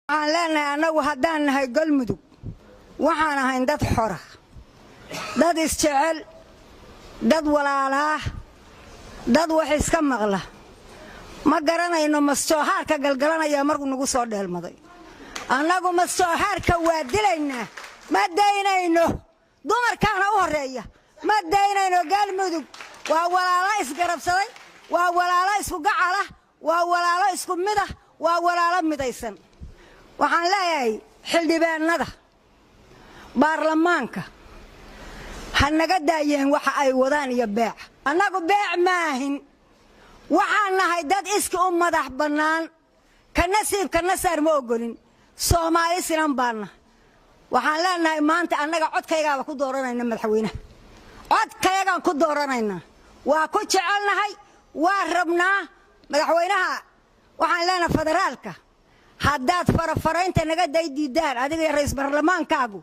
aan leenahay anagu haddaan nahay galmudug waxaan ahayn dad xora dad isjecel dad walaalaah dad wax iska maqla ma garanayno masjooxaarka galgalanaya markuu nagu soo dheelmaday anagu masjooxaarka waa dilaynaa ma daynayno dumarkaana u horeeya ma daynayno galmudug waa walaalo isgarabsaday waa walaalo isku gacala waa walaalo isku mid ah waa walaalo midaysan waxaan leeyahay xildhibaanada baarlamaanka hanaga daayeen waxa ay wadaan iyo beec anagu beec maahin waxaan nahay dad iska u madax bannaan ka nasiibka nasaar ma ogolin Soomaali sinan baana waxaan leenahay maanta anaga codkayga ku dooranayna madaxweynaha codkayga ku dooranayna waa ku jecelnahay waa rabnaa madaxweynaha waxaan leenahay federaalka haddaad farafaraynta naga daydiidaan adiga iyo ra'iisul baarlamaankaagu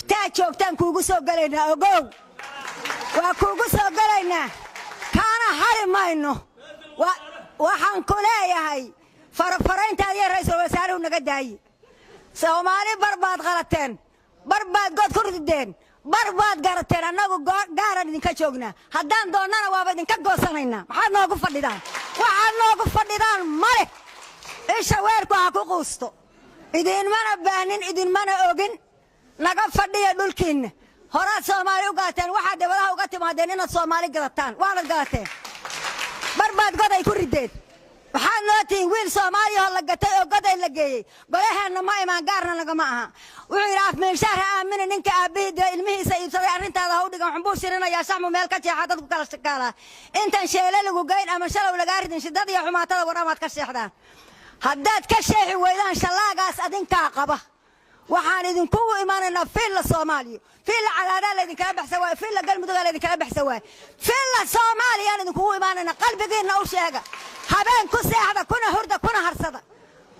taa joogtaan kuugu soo galaynaa ogow waa kuugu soo galaynaa kaana hari mayno waxaan ku leeyahay farafaraynta adiga ra'iisul wasaaruhu naga daayi Soomaali barbaad qalateen barbaad god ku rideen barbaad garateen anagu gaaran idinka joognaa haddaan doonana waaba idinka goosanaynaa maxaad noogu fadhidaan waxaad noogu fadhidaan male isha weerku ha ku quusto idinmana baanin idinmana ogin naga fadhiya dhulkiina horaad Soomaali u gaateen waxaad dawladaha uga timaadeen inaad Soomaali gadataan waad gaateen barbaad god ay ku rideen waxaan nootiin wiil Soomaali oo la gatay oo god ay la geeyay golaheena ma imaan gaarna laga ma aha wuxuu yiraahdaa meeshaha aamin ninka aabida ilmihiisa iibsaday arintaada ha u dhigan xubuu shirinaya saxmo meel ka jeexa dadku kala shaqaala intan sheelay lagu geyn ama shalow laga ridin shidada iyo xumaatada waramaad ka sheexdaan haddaad ka sheexi weydaan shalaagaas adinka qaba waxaan idinku imaanaynaa fiilla Soomaaliya fiilla calaada la idinka baxsan waa fiilla galmudug la idinka baxsan waa fiilla Soomaaliya idinku imaanaynaa qalbigeena u sheega habeen ku seexda kuna hurda kuna harsada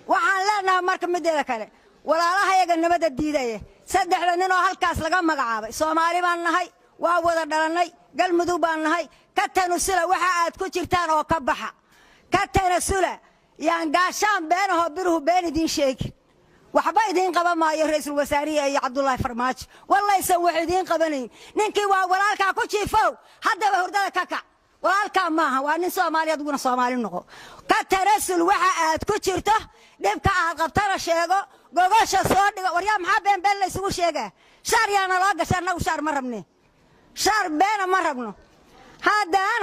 waxaan leenahay marka mideeda kale walaalahayaga nabada diiday saddexda nin oo halkaas laga magacaabay Soomaali baan nahay waa wada dhalanay galmudug baan nahay ka tanusula waxa aad ku jirtaan oo ka baxa ka tanusula yaan gaashaan beenaho biruhu been idin sheegi waxba idin qaban maayo ra'iisul wasaariye iyo Cabdullaahi Farmaajo wallahi san wax idin qabanayn ninkii waa walaalka ku jiifow hadaba hurdada ka kac walaalka maaha waa nin Soomaaliyeed ugu Soomaali noqo ka tarasul waxa aad ku jirto dhibka aad qabtana sheego gogosha soo dhigo waryaa maxaa been la isugu sheegaa shar yaana loo gashaa shar ma rabne shar been ma rabno haddaan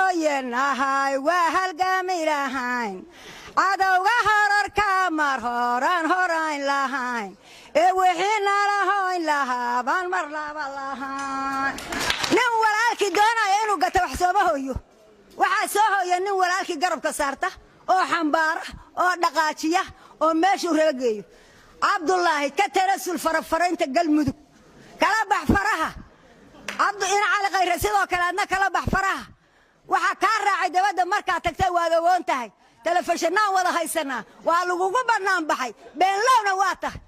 hooyooyanahay waa halgaamilahayn adawga horarka mar horan lahayn ee wixiina lahayn lahaban mar laba lahayn nin walaalkii doonaya inuu gato wax soo hooyo waxa soo hooyo nin walaalkii garabka saarta oo xambaara oo dhaqaajiya oo meeshu reegeeyo Cabdullaahi ka tarasul farafaraynta galmudug kala bax faraha abdu in cali qayr sidoo kale adna kala bax faraha waxa ka raacay dawladda marka tagtay waad ogoon tahay telefishinaan wada haysanaa waa lagu banaan baxay been lowna waa tahay